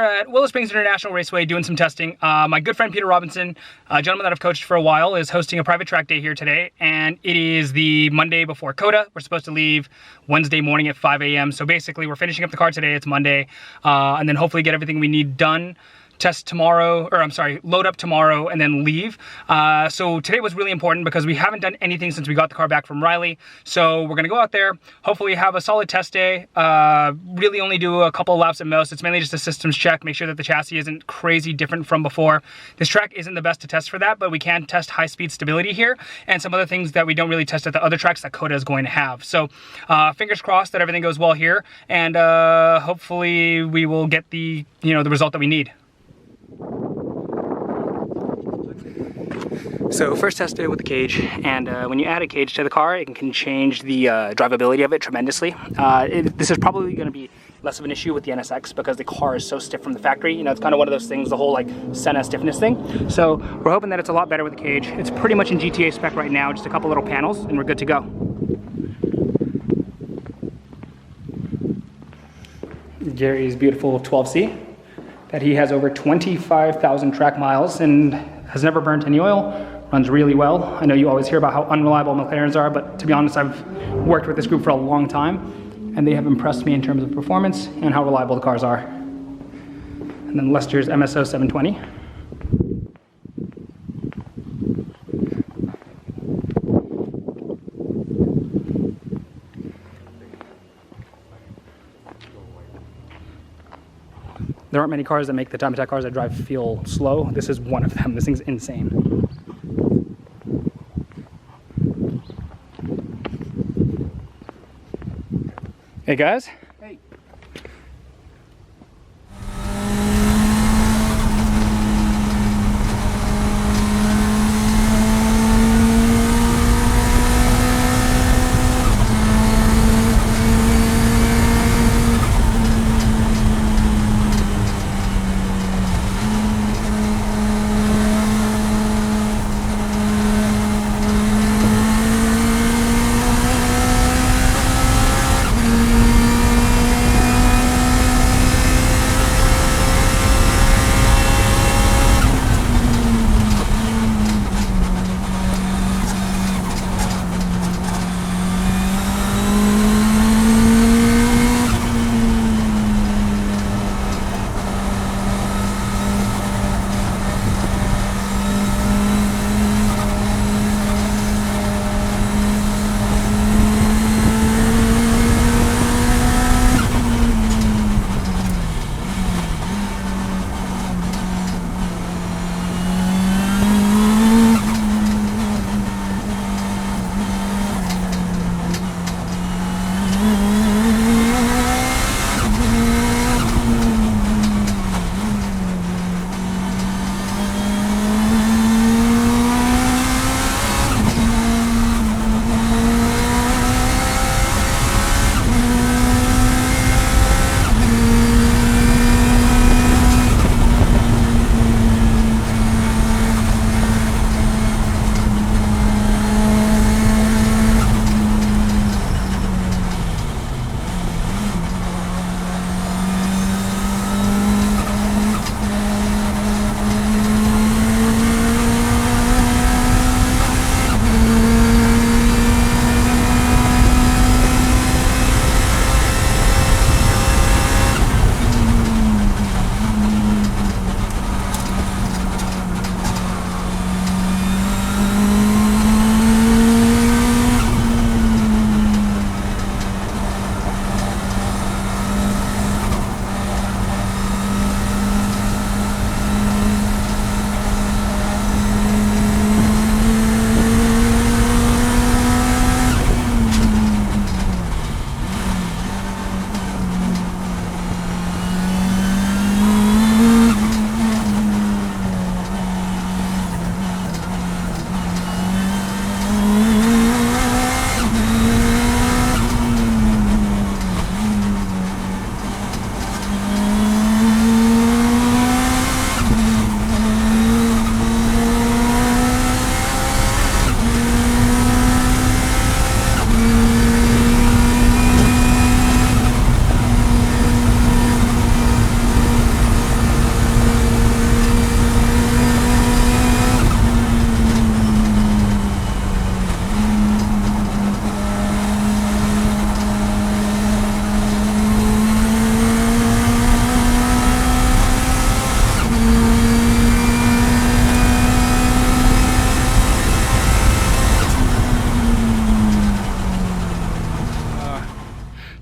here at Willow Springs International Raceway doing some testing. My good friend Peter Robinson, a gentleman that I've coached for a while, is hosting a private track day here today, and it is the Monday before COTA. We're supposed to leave Wednesday morning at 5 a.m. So basically we're finishing up the car today, it's Monday, and then hopefully get everything we need done. Test tomorrow, or I'm sorry, load up tomorrow and then leave. So today was really important because we haven't done anything since we got the car back from Riley. So we're gonna go out there, hopefully have a solid test day, really only do a couple of laps at most. It's mainly just a systems check, make sure that the chassis isn't crazy different from before. This track isn't the best to test for that, but we can test high speed stability here and some other things that we don't really test at the other tracks that COTA is going to have. So fingers crossed that everything goes well here, and hopefully we will get the result that we need. So first test day with the cage, and when you add a cage to the car, it can change the drivability of it tremendously. This is probably going to be less of an issue with the NSX because the car is so stiff from the factory. You know, it's kind of one of those things, the whole like Senna stiffness thing. So we're hoping that it's a lot better with the cage. It's pretty much in GTA spec right now, just a couple little panels, and we're good to go. Gary's beautiful 12C that he has over 25,000 track miles and has never burnt any oil. Runs really well. I know you always hear about how unreliable McLarens are, but to be honest, I've worked with this group for a long time, and they have impressed me in terms of performance and how reliable the cars are. And then Lester's MSO 720. There aren't many cars that make the time attack cars I drive feel slow. This is one of them. This thing's insane. Hey guys. Hey.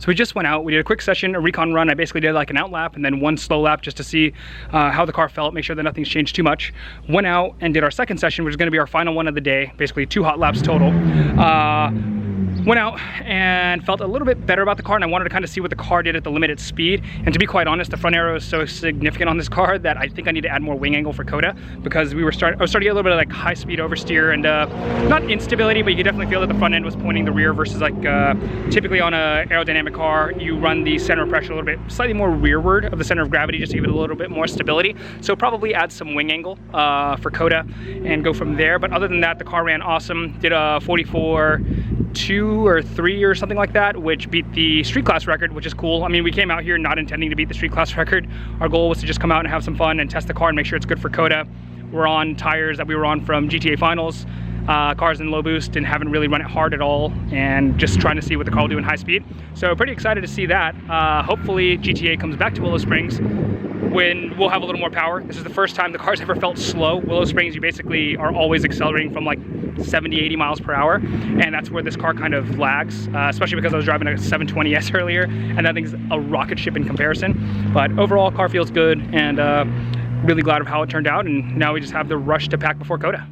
we just went out, we did a quick session, a recon run. I basically did like an out lap and then one slow lap just to see how the car felt, make sure that nothing's changed too much. Went out and did our second session, which is gonna be our final one of the day, basically 2 hot laps total. Went out and felt a little bit better about the car, and I wanted to kind of see what the car did at the limited speed. And to be quite honest, the front aero is so significant on this car that I think I need to add more wing angle for COTA, because I was starting to get a little bit of like high speed oversteer and not instability, but you could definitely feel that the front end was pointing the rear versus like typically on a aerodynamic car, you run the center of pressure a little bit slightly more rearward of the center of gravity just to give it a little bit more stability. So probably add some wing angle for COTA and go from there. But other than that, the car ran awesome. Did a 44.2 or 3 or something like that, which beat the street class record, which is cool. I mean, we came out here not intending to beat the street class record. Our goal was to just come out and have some fun and test the car and make sure it's good for COTA. We're on tires that we were on from GTA Finals, cars in low boost, and haven't really run it hard at all, and just trying to see what the car will do in high speed. So pretty excited to see that. Hopefully GTA comes back to Willow Springs when we'll have a little more power. This is the first time the car's ever felt slow. Willow Springs, you basically are always accelerating from like 70, 80 miles per hour, and that's where this car kind of lags, especially because I was driving a 720S earlier, and that thing's a rocket ship in comparison. But overall, car feels good, and really glad of how it turned out, and now we just have the rush to pack before COTA.